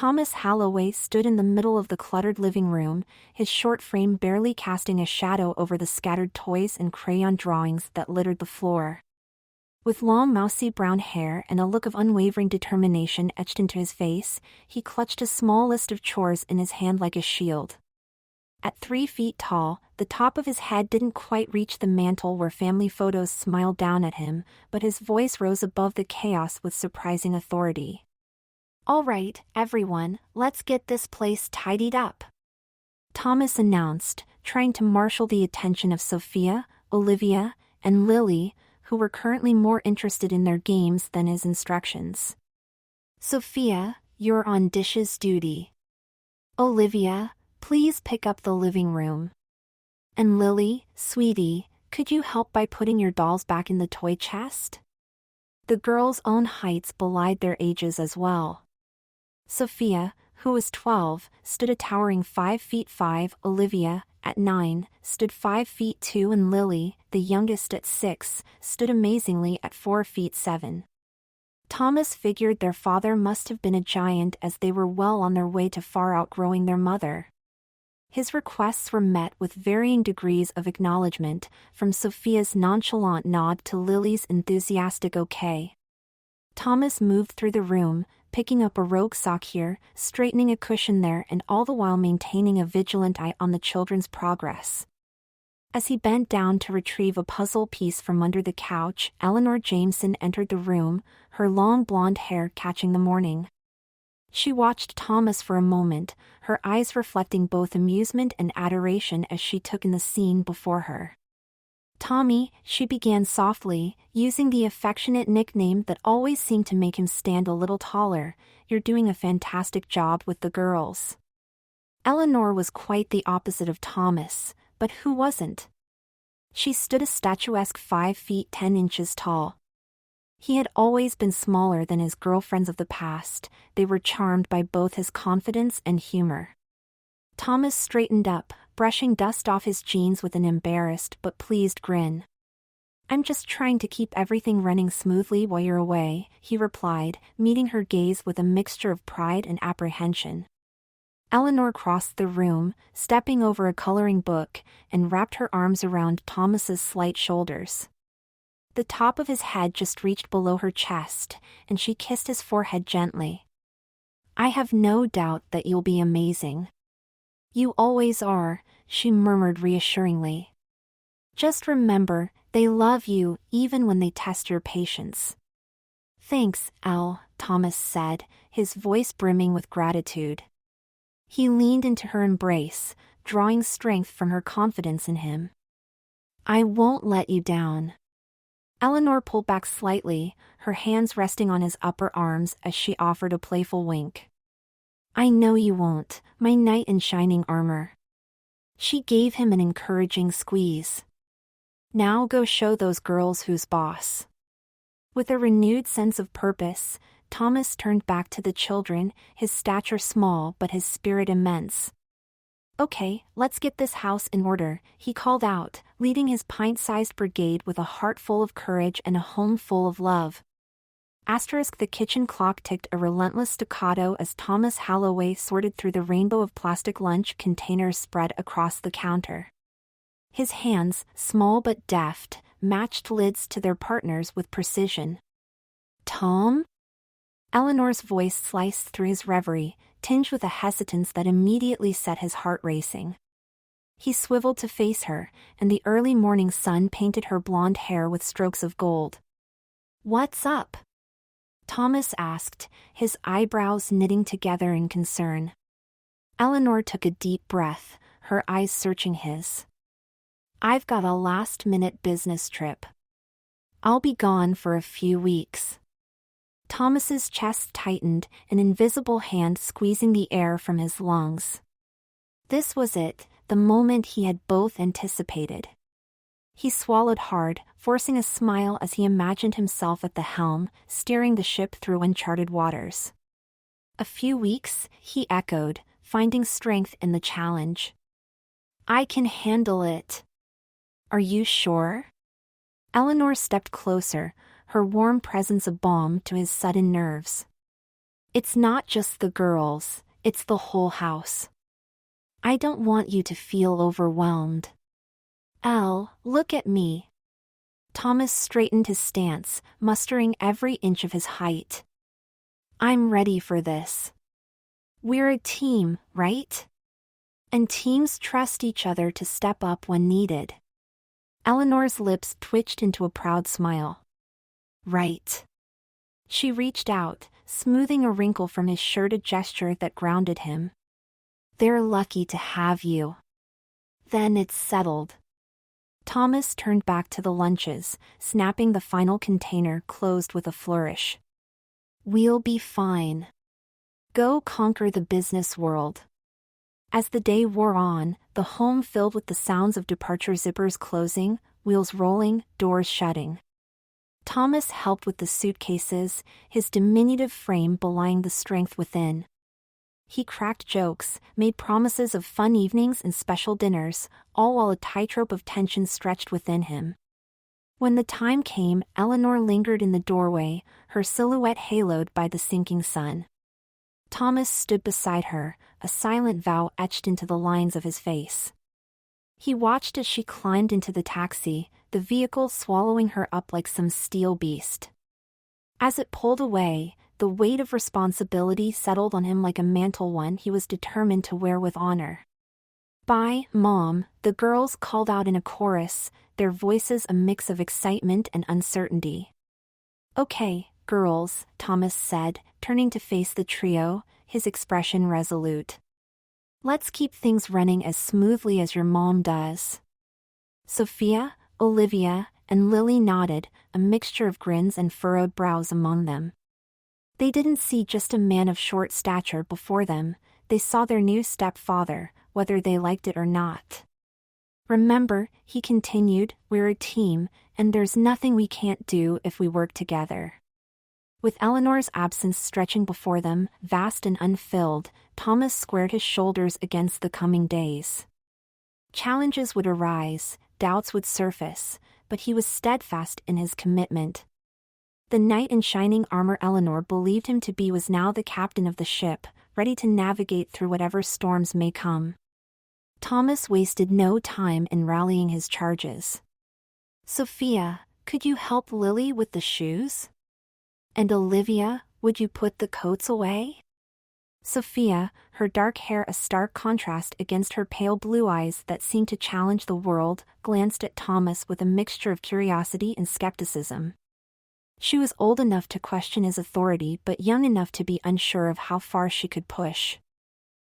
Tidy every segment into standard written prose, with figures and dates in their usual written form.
Thomas Halloway stood in the middle of the cluttered living room, his short frame barely casting a shadow over the scattered toys and crayon drawings that littered the floor. With long mousy brown hair and a look of unwavering determination etched into his face, he clutched a small list of chores in his hand like a shield. At 3 feet tall, the top of his head didn't quite reach the mantel where family photos smiled down at him, but his voice rose above the chaos with surprising authority. "All right, everyone, let's get this place tidied up," Thomas announced, trying to marshal the attention of Sophia, Olivia, and Lily, who were currently more interested in their games than his instructions. "Sophia, you're on dishes duty. Olivia, please pick up the living room. And Lily, sweetie, could you help by putting your dolls back in the toy chest?" The girls' own heights belied their ages as well. Sophia, who was 12, stood a towering 5 feet 5, Olivia, at 9, stood 5 feet 2 and Lily, the youngest at 6, stood amazingly at 4 feet 7. Thomas figured their father must have been a giant as they were well on their way to far outgrowing their mother. His requests were met with varying degrees of acknowledgement, from Sophia's nonchalant nod to Lily's enthusiastic okay. Thomas moved through the room, picking up a rogue sock here, straightening a cushion there, and all the while maintaining a vigilant eye on the children's progress. As he bent down to retrieve a puzzle piece from under the couch, Eleanor Jameson entered the room, her long blonde hair catching the morning. She watched Thomas for a moment, her eyes reflecting both amusement and adoration as she took in the scene before her. "Tommy," she began softly, using the affectionate nickname that always seemed to make him stand a little taller, "you're doing a fantastic job with the girls." Eleanor was quite the opposite of Thomas, but who wasn't? She stood a statuesque 5 feet 10 inches tall. He had always been smaller than his girlfriends of the past, they were charmed by both his confidence and humor. Thomas straightened up, brushing dust off his jeans with an embarrassed but pleased grin. "I'm just trying to keep everything running smoothly while you're away," he replied, meeting her gaze with a mixture of pride and apprehension. Eleanor crossed the room, stepping over a coloring book, and wrapped her arms around Thomas's slight shoulders. The top of his head just reached below her chest, and she kissed his forehead gently. "I have no doubt that you'll be amazing." "You always are," she murmured reassuringly. "Just remember, they love you even when they test your patience." "Thanks, Elle," Thomas said, his voice brimming with gratitude. He leaned into her embrace, drawing strength from her confidence in him. "I won't let you down." Eleanor pulled back slightly, her hands resting on his upper arms as she offered a playful wink. "I know you won't, my knight in shining armor." She gave him an encouraging squeeze. "Now go show those girls who's boss." With a renewed sense of purpose, Thomas turned back to the children, his stature small but his spirit immense. "Okay, let's get this house in order," he called out, leading his pint-sized brigade with a heart full of courage and a home full of love. The kitchen clock ticked a relentless staccato as Thomas Halloway sorted through the rainbow of plastic lunch containers spread across the counter. His hands, small but deft, matched lids to their partners with precision. "Tom?" Eleanor's voice sliced through his reverie, tinged with a hesitance that immediately set his heart racing. He swiveled to face her, and the early morning sun painted her blonde hair with strokes of gold. "What's up?" Thomas asked, his eyebrows knitting together in concern. Eleanor took a deep breath, her eyes searching his. "I've got a last-minute business trip. I'll be gone for a few weeks." Thomas's chest tightened, an invisible hand squeezing the air from his lungs. This was it, the moment he had both anticipated. He swallowed hard, forcing a smile as he imagined himself at the helm, steering the ship through uncharted waters. "A few weeks," he echoed, finding strength in the challenge. "I can handle it." "Are you sure?" Eleanor stepped closer, her warm presence a balm to his sudden nerves. It's not just the girls, it's the whole house. I don't want you to feel overwhelmed. Elle, look at me. Thomas straightened his stance, mustering every inch of his height. I'm ready for this. We're a team, right? And teams trust each other to step up when needed. Eleanor's lips twitched into a proud smile. Right. She reached out, smoothing a wrinkle from his shirt, a gesture that grounded him. They're lucky to have you. Then it's settled. Thomas turned back to the lunches, snapping the final container closed with a flourish. We'll be fine. Go conquer the business world. As the day wore on, the home filled with the sounds of departure, zippers closing, wheels rolling, doors shutting. Thomas helped with the suitcases, his diminutive frame belying the strength within. He cracked jokes, made promises of fun evenings and special dinners, all while a tightrope of tension stretched within him. When the time came, Eleanor lingered in the doorway, her silhouette haloed by the sinking sun. Thomas stood beside her, a silent vow etched into the lines of his face. He watched as she climbed into the taxi, the vehicle swallowing her up like some steel beast. As it pulled away, the weight of responsibility settled on him like a mantle, one he was determined to wear with honor. Bye, Mom, the girls called out in a chorus, their voices a mix of excitement and uncertainty. Okay, girls, Thomas said, turning to face the trio, his expression resolute. Let's keep things running as smoothly as your mom does. Sophia, Olivia, and Lily nodded, a mixture of grins and furrowed brows among them. They didn't see just a man of short stature before them, they saw their new stepfather, whether they liked it or not. Remember, he continued, we're a team, and there's nothing we can't do if we work together. With Eleanor's absence stretching before them, vast and unfilled, Thomas squared his shoulders against the coming days. Challenges would arise, doubts would surface, but he was steadfast in his commitment. The knight in shining armor Eleanor believed him to be was now the captain of the ship, ready to navigate through whatever storms may come. Thomas wasted no time in rallying his charges. Sophia, could you help Lily with the shoes? And Olivia, would you put the coats away? Sophia, her dark hair a stark contrast against her pale blue eyes that seemed to challenge the world, glanced at Thomas with a mixture of curiosity and skepticism. She was old enough to question his authority but young enough to be unsure of how far she could push.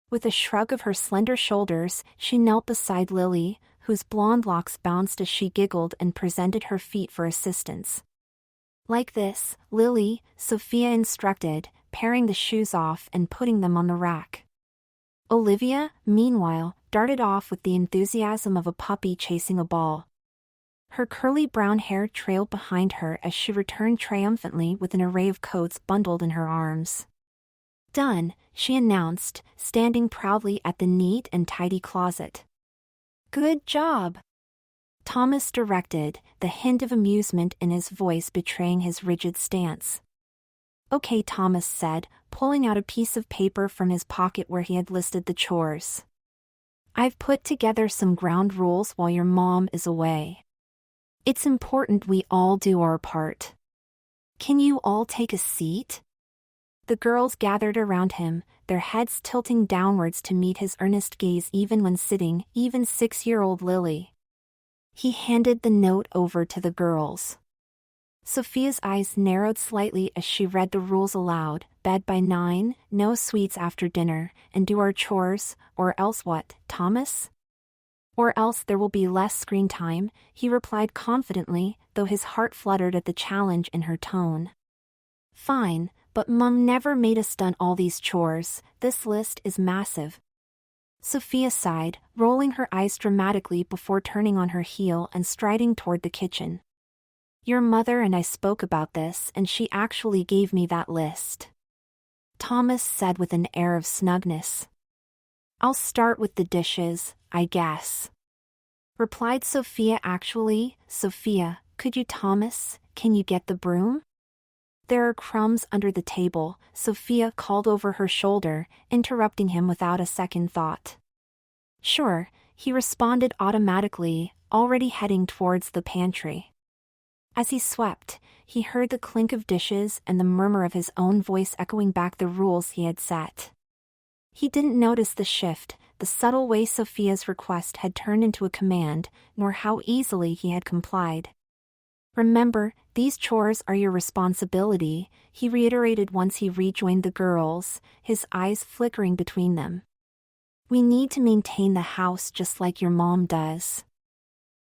With a shrug of her slender shoulders, she knelt beside Lily, whose blonde locks bounced as she giggled and presented her feet for assistance. Like this, Lily, Sophia instructed, paring the shoes off and putting them on the rack. Olivia, meanwhile, darted off with the enthusiasm of a puppy chasing a ball. Her curly brown hair trailed behind her as she returned triumphantly with an array of coats bundled in her arms. Done, she announced, standing proudly at the neat and tidy closet. Good job! Thomas directed, the hint of amusement in his voice betraying his rigid stance. Okay, Thomas said, pulling out a piece of paper from his pocket where he had listed the chores. I've put together some ground rules while your mom is away. It's important we all do our part. Can you all take a seat? The girls gathered around him, their heads tilting downwards to meet his earnest gaze even when sitting, even 6-year-old Lily. He handed the note over to the girls. Sophia's eyes narrowed slightly as she read the rules aloud, bed by 9, no sweets after dinner, and do our chores, or else what, Thomas? Or else there will be less screen time, he replied confidently, though his heart fluttered at the challenge in her tone. Fine, but Mum never made us done all these chores, this list is massive. Sophia sighed, rolling her eyes dramatically before turning on her heel and striding toward the kitchen. Your mother and I spoke about this and she actually gave me that list. Thomas said with an air of snugness. I'll start with the dishes, I guess. Replied Sophia. Actually, Sophia, could you Thomas, can you get the broom? There are crumbs under the table, Sophia called over her shoulder, interrupting him without a second thought. Sure, he responded automatically, already heading towards the pantry. As he swept, he heard the clink of dishes and the murmur of his own voice echoing back the rules he had set. He didn't notice the shift, the subtle way Sophia's request had turned into a command, nor how easily he had complied. Remember, these chores are your responsibility, he reiterated once he rejoined the girls, his eyes flickering between them. We need to maintain the house just like your mom does.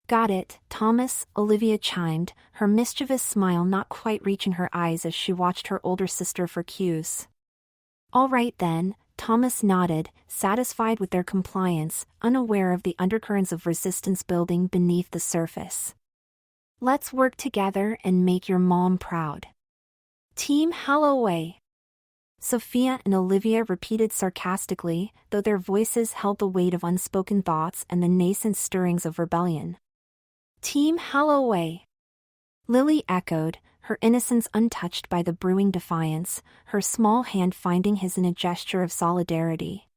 Got it, Thomas, Olivia chimed, her mischievous smile not quite reaching her eyes as she watched her older sister for cues. All right then, Thomas nodded, satisfied with their compliance, unaware of the undercurrents of resistance building beneath the surface. Let's work together and make your mom proud. Team Holloway. Sophia and Olivia repeated sarcastically, though their voices held the weight of unspoken thoughts and the nascent stirrings of rebellion. Team Holloway. Lily echoed, her innocence untouched by the brewing defiance, her small hand finding his in a gesture of solidarity.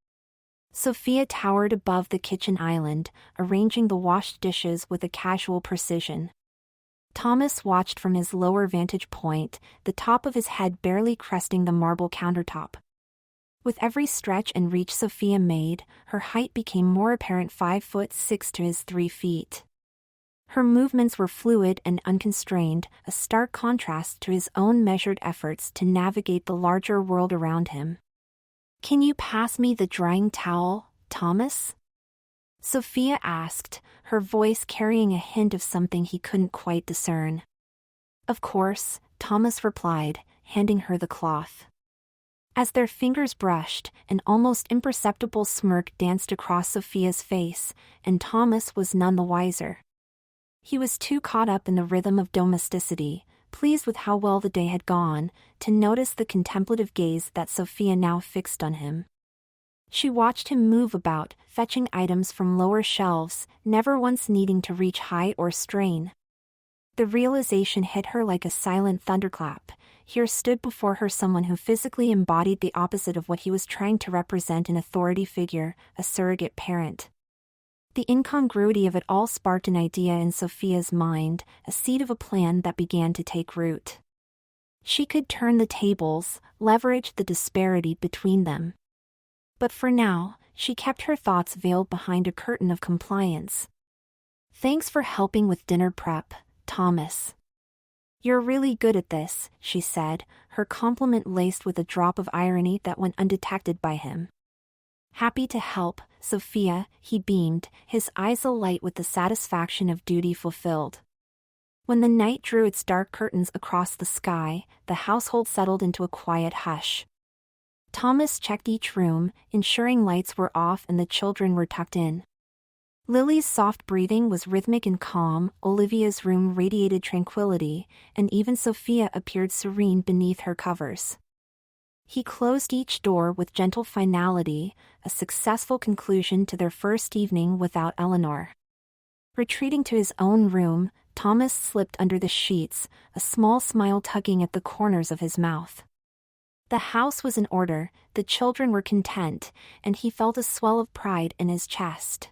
Sophia towered above the kitchen island, arranging the washed dishes with a casual precision. Thomas watched from his lower vantage point, the top of his head barely cresting the marble countertop. With every stretch and reach Sophia made, her height became more apparent 5'6" to his 3 feet. Her movements were fluid and unconstrained, a stark contrast to his own measured efforts to navigate the larger world around him. Can you pass me the drying towel, Thomas? Sophia asked, her voice carrying a hint of something he couldn't quite discern. Of course, Thomas replied, handing her the cloth. As their fingers brushed, an almost imperceptible smirk danced across Sophia's face, and Thomas was none the wiser. He was too caught up in the rhythm of domesticity, pleased with how well the day had gone, to notice the contemplative gaze that Sophia now fixed on him. She watched him move about, fetching items from lower shelves, never once needing to reach high or strain. The realization hit her like a silent thunderclap. Here stood before her someone who physically embodied the opposite of what he was trying to represent: an authority figure, a surrogate parent. The incongruity of it all sparked an idea in Sophia's mind, a seed of a plan that began to take root. She could turn the tables, leverage the disparity between them. But for now, she kept her thoughts veiled behind a curtain of compliance. Thanks for helping with dinner prep, Thomas. You're really good at this, she said, her compliment laced with a drop of irony that went undetected by him. Happy to help, Sophia, he beamed, his eyes alight with the satisfaction of duty fulfilled. When the night drew its dark curtains across the sky, the household settled into a quiet hush. Thomas checked each room, ensuring lights were off and the children were tucked in. Lily's soft breathing was rhythmic and calm, Olivia's room radiated tranquility, and even Sophia appeared serene beneath her covers. He closed each door with gentle finality, a successful conclusion to their first evening without Eleanor. Retreating to his own room, Thomas slipped under the sheets, a small smile tugging at the corners of his mouth. The house was in order, the children were content, and he felt a swell of pride in his chest.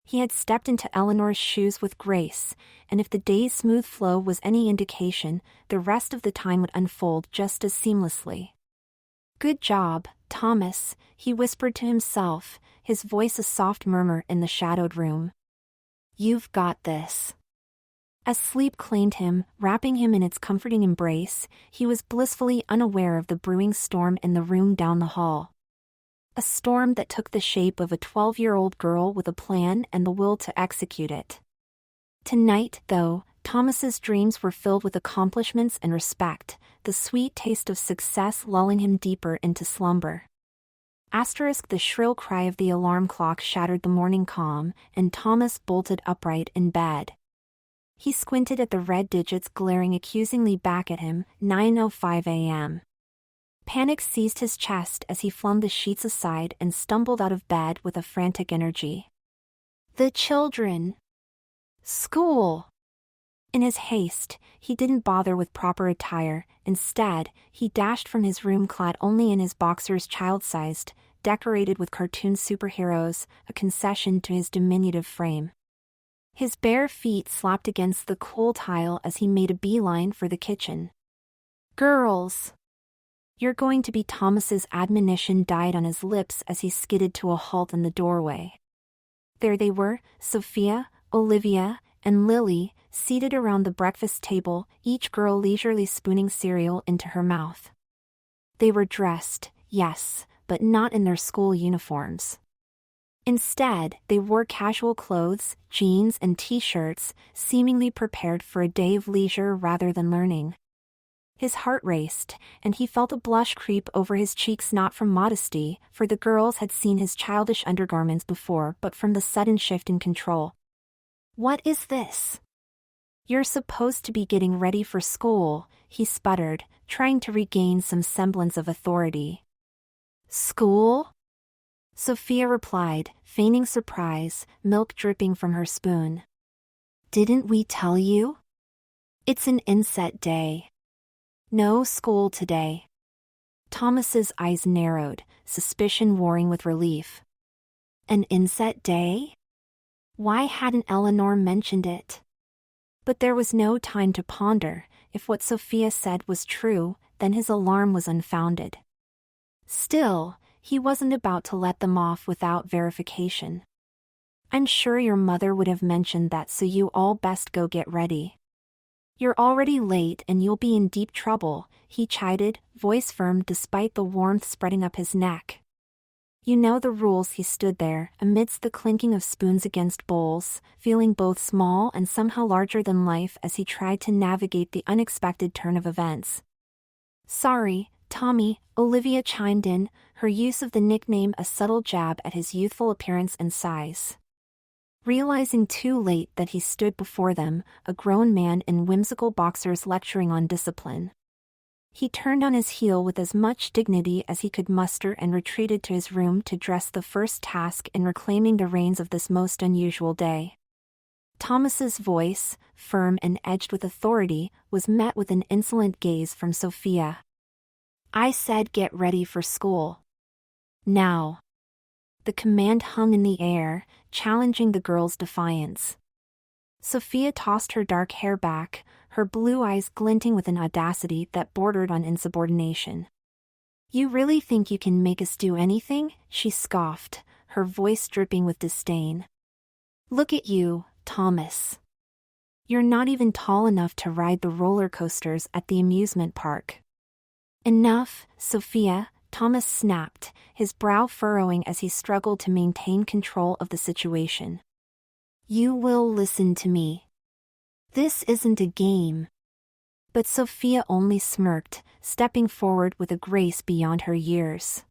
He had stepped into Eleanor's shoes with grace, and if the day's smooth flow was any indication, the rest of the time would unfold just as seamlessly. Good job, Thomas, he whispered to himself, his voice a soft murmur in the shadowed room. You've got this. As sleep claimed him, wrapping him in its comforting embrace, he was blissfully unaware of the brewing storm in the room down the hall. A storm that took the shape of a 12-year-old girl with a plan and the will to execute it. Tonight, though, Thomas's dreams were filled with accomplishments and respect, the sweet taste of success lulling him deeper into slumber. The shrill cry of the alarm clock shattered the morning calm, and Thomas bolted upright in bed. He squinted at the red digits glaring accusingly back at him, 9:05 a.m. Panic seized his chest as he flung the sheets aside and stumbled out of bed with a frantic energy. The children! School! In his haste, he didn't bother with proper attire. Instead, he dashed from his room clad only in his boxers, child-sized, decorated with cartoon superheroes, a concession to his diminutive frame. His bare feet slapped against the cool tile as he made a beeline for the kitchen. "Girls! You're going to be..." Thomas's admonition died on his lips as he skidded to a halt in the doorway. There they were, Sophia, Olivia, and Lily, seated around the breakfast table, each girl leisurely spooning cereal into her mouth. They were dressed, yes, but not in their school uniforms. Instead, they wore casual clothes, jeans and t-shirts, seemingly prepared for a day of leisure rather than learning. His heart raced, and he felt a blush creep over his cheeks, not from modesty, for the girls had seen his childish undergarments before, but from the sudden shift in control. "What is this? You're supposed to be getting ready for school," he sputtered, trying to regain some semblance of authority. "School?" Sophia replied, feigning surprise, milk dripping from her spoon. "Didn't we tell you? It's an inset day. No school today." Thomas's eyes narrowed, suspicion warring with relief. An inset day? Why hadn't Eleanor mentioned it? But there was no time to ponder. If what Sophia said was true, then his alarm was unfounded. Still, he wasn't about to let them off without verification. "I'm sure your mother would have mentioned that, so you all best go get ready. You're already late and you'll be in deep trouble," he chided, voice firm despite the warmth spreading up his neck. "You know the rules." He stood there, amidst the clinking of spoons against bowls, feeling both small and somehow larger than life as he tried to navigate the unexpected turn of events. "Sorry, Tommy," Olivia chimed in, her use of the nickname a subtle jab at his youthful appearance and size. Realizing too late that he stood before them, a grown man in whimsical boxers lecturing on discipline. He turned on his heel with as much dignity as he could muster and retreated to his room to dress the first task in reclaiming the reins of this most unusual day. Thomas's voice, firm and edged with authority, was met with an insolent gaze from Sophia. "I said get ready for school. Now." The command hung in the air, challenging the girl's defiance. Sophia tossed her dark hair back, her blue eyes glinting with an audacity that bordered on insubordination. "You really think you can make us do anything?" she scoffed, her voice dripping with disdain. "Look at you, Thomas. You're not even tall enough to ride the roller coasters at the amusement park." "Enough, Sophia," Thomas snapped, his brow furrowing as he struggled to maintain control of the situation. "You will listen to me. This isn't a game." But Sophia only smirked, stepping forward with a grace beyond her years.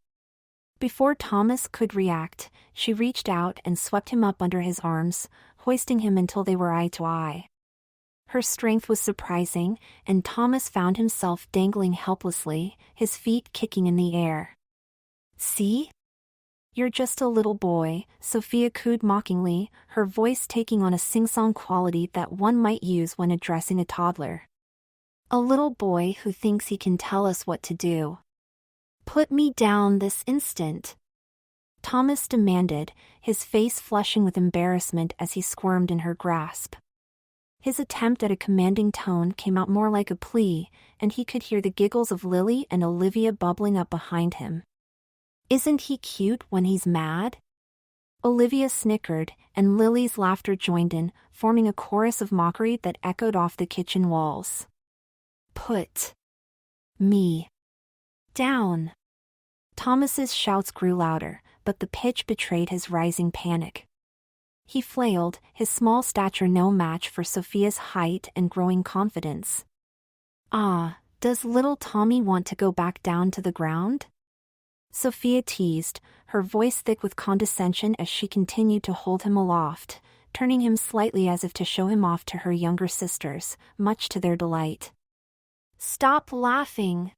Before Thomas could react, she reached out and swept him up under his arms, hoisting him until they were eye to eye. Her strength was surprising, and Thomas found himself dangling helplessly, his feet kicking in the air. "See? You're just a little boy," Sophia cooed mockingly, her voice taking on a sing-song quality that one might use when addressing a toddler. "A little boy who thinks he can tell us what to do. Put me down this instant," Thomas demanded, his face flushing with embarrassment as he squirmed in her grasp. His attempt at a commanding tone came out more like a plea, and he could hear the giggles of Lily and Olivia bubbling up behind him. "Isn't he cute when he's mad?" Olivia snickered, and Lily's laughter joined in, forming a chorus of mockery that echoed off the kitchen walls. "Put me down." Thomas's shouts grew louder, but the pitch betrayed his rising panic. He flailed, his small stature no match for Sophia's height and growing confidence. "Ah, does little Tommy want to go back down to the ground?" Sophia teased, her voice thick with condescension as she continued to hold him aloft, turning him slightly as if to show him off to her younger sisters, much to their delight. "Stop laughing!"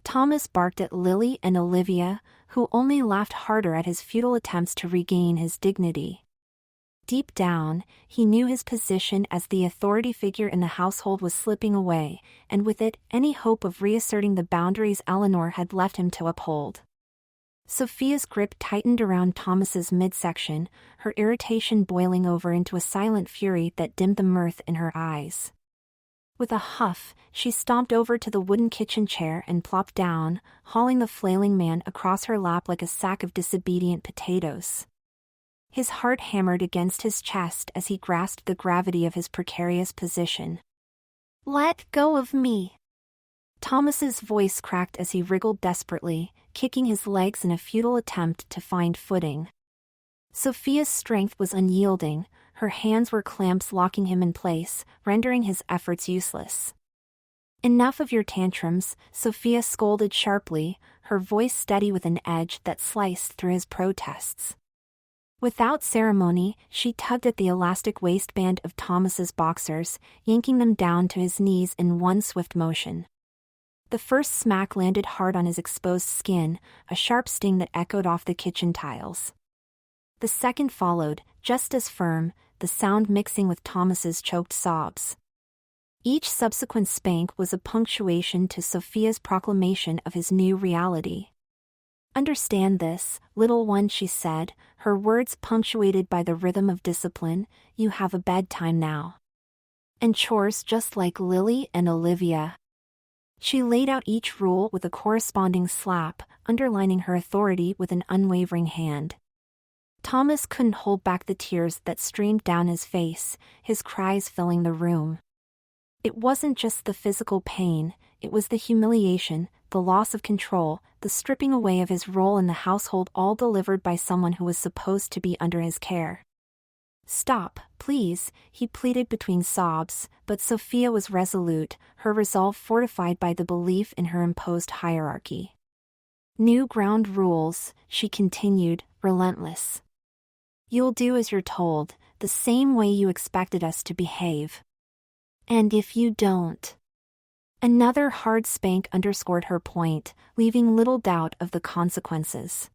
Thomas barked at Lily and Olivia, who only laughed harder at his futile attempts to regain his dignity. Deep down, he knew his position as the authority figure in the household was slipping away, and with it, any hope of reasserting the boundaries Eleanor had left him to uphold. Sophia's grip tightened around Thomas's midsection, her irritation boiling over into a silent fury that dimmed the mirth in her eyes. With a huff, she stomped over to the wooden kitchen chair and plopped down, hauling the flailing man across her lap like a sack of disobedient potatoes. His heart hammered against his chest as he grasped the gravity of his precarious position. "Let go of me!" Thomas's voice cracked as he wriggled desperately, kicking his legs in a futile attempt to find footing. Sophia's strength was unyielding, her hands were clamps locking him in place, rendering his efforts useless. "Enough of your tantrums," Sophia scolded sharply, her voice steady with an edge that sliced through his protests. Without ceremony, she tugged at the elastic waistband of Thomas's boxers, yanking them down to his knees in one swift motion. The first smack landed hard on his exposed skin, a sharp sting that echoed off the kitchen tiles. The second followed, just as firm, the sound mixing with Thomas's choked sobs. Each subsequent spank was a punctuation to Sophia's proclamation of his new reality. "Understand this, little one," she said, her words punctuated by the rhythm of discipline. "You have a bedtime now. And chores just like Lily and Olivia." She laid out each rule with a corresponding slap, underlining her authority with an unwavering hand. Thomas couldn't hold back the tears that streamed down his face, his cries filling the room. It wasn't just the physical pain, it was the humiliation, the loss of control, the stripping away of his role in the household, all delivered by someone who was supposed to be under his care. "Stop, please," he pleaded between sobs, but Sophia was resolute, her resolve fortified by the belief in her imposed hierarchy. "New ground rules," she continued, relentless. "You'll do as you're told, the same way you expected us to behave. And if you don't..." Another hard spank underscored her point, leaving little doubt of the consequences.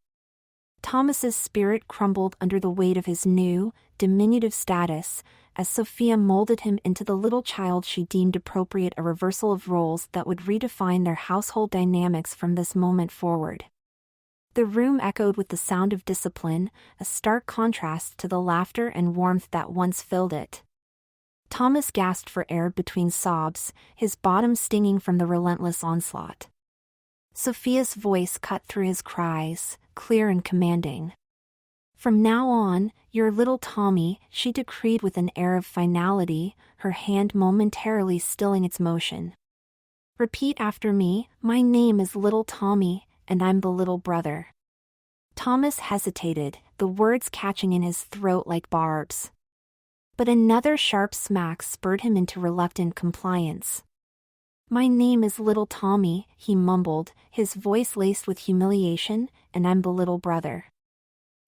Thomas's spirit crumbled under the weight of his new, diminutive status, as Sophia molded him into the little child she deemed appropriate, a reversal of roles that would redefine their household dynamics from this moment forward. The room echoed with the sound of discipline, a stark contrast to the laughter and warmth that once filled it. Thomas gasped for air between sobs, his bottom stinging from the relentless onslaught. Sophia's voice cut through his cries, clear and commanding. "From now on, you're little Tommy," she decreed with an air of finality, her hand momentarily stilling its motion. "Repeat after me, my name is little Tommy, and I'm the little brother." Thomas hesitated, the words catching in his throat like barbs. But another sharp smack spurred him into reluctant compliance. "My name is little Tommy," he mumbled, his voice laced with humiliation, "and I'm the little brother."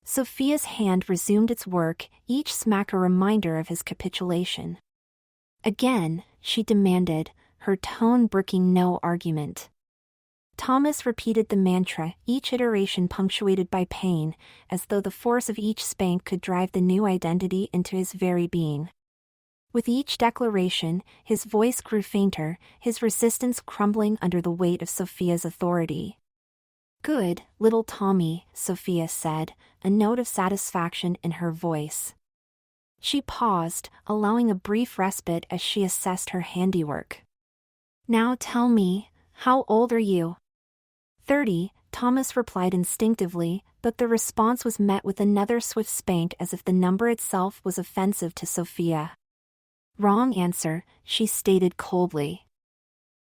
Sophia's hand resumed its work, each smack a reminder of his capitulation. "Again," she demanded, her tone brooking no argument. Thomas repeated the mantra, each iteration punctuated by pain, as though the force of each spank could drive the new identity into his very being. With each declaration, his voice grew fainter, his resistance crumbling under the weight of Sophia's authority. "Good, little Tommy," Sophia said, a note of satisfaction in her voice. She paused, allowing a brief respite as she assessed her handiwork. "Now tell me, how old are you?" 30, Thomas replied instinctively, but the response was met with another swift spank as if the number itself was offensive to Sophia. "Wrong answer," she stated coldly.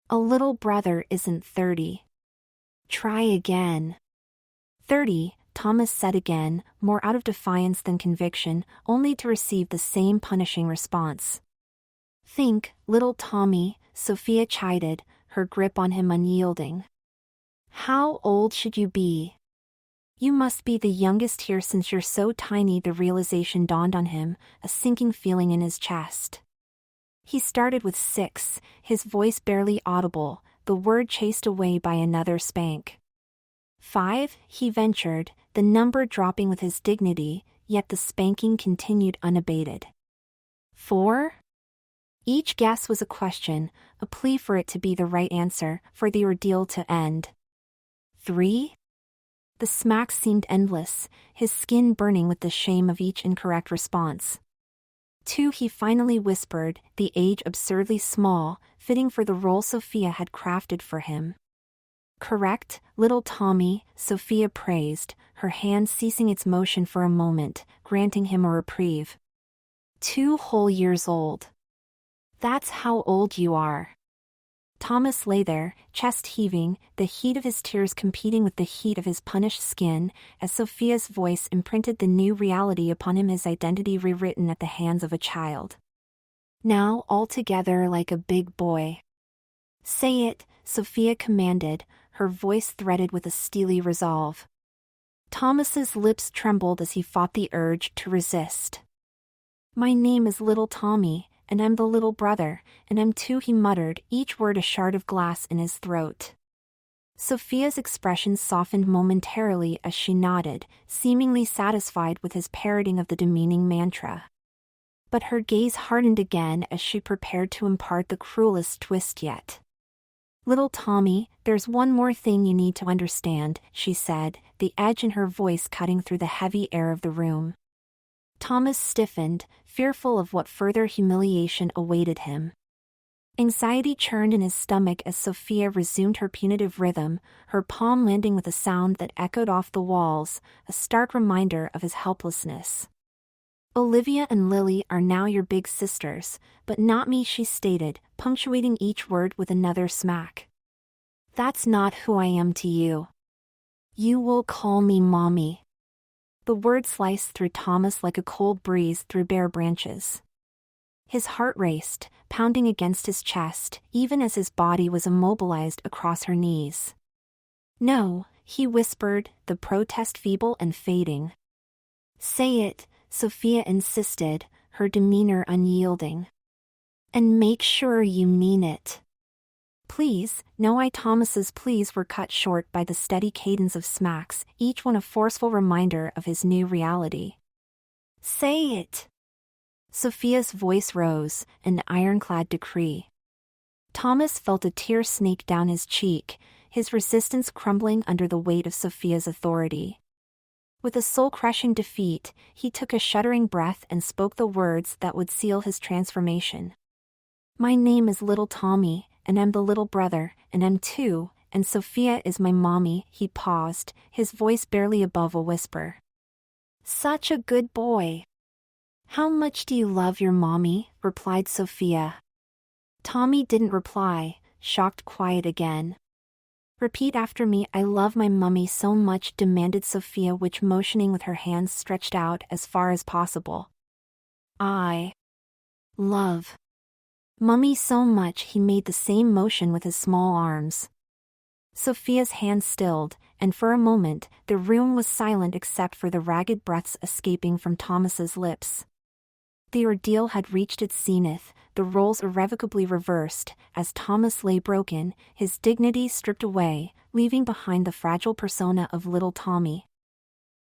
"A little brother isn't 30. Try again." 30, Thomas said again, more out of defiance than conviction, only to receive the same punishing response. "Think, little Tommy," Sophia chided, her grip on him unyielding. "How old should you be? You must be the youngest here since you're so tiny." The realization dawned on him, a sinking feeling in his chest. He started with 6, his voice barely audible, the word chased away by another spank. 5, he ventured, the number dropping with his dignity. yet the spanking continued unabated. 4. Each guess was a question, a plea for it to be the right answer, for the ordeal to end. 3. The smacks seemed endless, his skin burning with the shame of each incorrect response. 2. He finally whispered, the age absurdly small, fitting for the role Sophia had crafted for him. Correct, little Tommy, Sophia praised, her hand ceasing its motion for a moment, granting him a reprieve. 2 whole years old. That's how old you are. Thomas lay there, chest heaving, the heat of his tears competing with the heat of his punished skin, as Sophia's voice imprinted the new reality upon him, his identity rewritten at the hands of a child. Now altogether like a big boy. Say it, Sophia commanded, her voice threaded with a steely resolve. Thomas's lips trembled as he fought the urge to resist. My name is Little Tommy, and I'm the little brother, and I'm too, he muttered, each word a shard of glass in his throat. Sophia's expression softened momentarily as she nodded, seemingly satisfied with his parroting of the demeaning mantra. But her gaze hardened again as she prepared to impart the cruelest twist yet. Little Tommy, there's one more thing you need to understand, she said, the edge in her voice cutting through the heavy air of the room. Thomas stiffened, fearful of what further humiliation awaited him. Anxiety churned in his stomach as Sophia resumed her punitive rhythm, her palm landing with a sound that echoed off the walls, a stark reminder of his helplessness. Olivia and Lily are now your big sisters, but not me, she stated, punctuating each word with another smack. That's not who I am to you. You will call me Mommy. The word sliced through Thomas like a cold breeze through bare branches. His heart raced, pounding against his chest, even as his body was immobilized across her knees. No, he whispered, the protest feeble and fading. Say it, Sophia insisted, her demeanor unyielding. And make sure you mean it. Please, no. Thomas's pleas were cut short by the steady cadence of smacks, each one a forceful reminder of his new reality. Say it. Sophia's voice rose, an ironclad decree. Thomas felt a tear snake down his cheek, his resistance crumbling under the weight of Sophia's authority. With a soul-crushing defeat, he took a shuddering breath and spoke the words that would seal his transformation. My name is Little Tommy, and I'm the little brother, and I'm 2, and Sophia is my mommy. He paused, his voice barely above a whisper. Such a good boy. How much do you love your mommy? Replied Sophia. Tommy didn't reply, shocked quiet again. Repeat after me. I love my mummy so much, demanded Sophia, which motioning with her hands stretched out as far as possible. I love Mummy so much. He made the same motion with his small arms. Sophia's hands stilled, and for a moment, the room was silent except for the ragged breaths escaping from Thomas's lips. The ordeal had reached its zenith, the roles irrevocably reversed, as Thomas lay broken, his dignity stripped away, leaving behind the fragile persona of Little Tommy.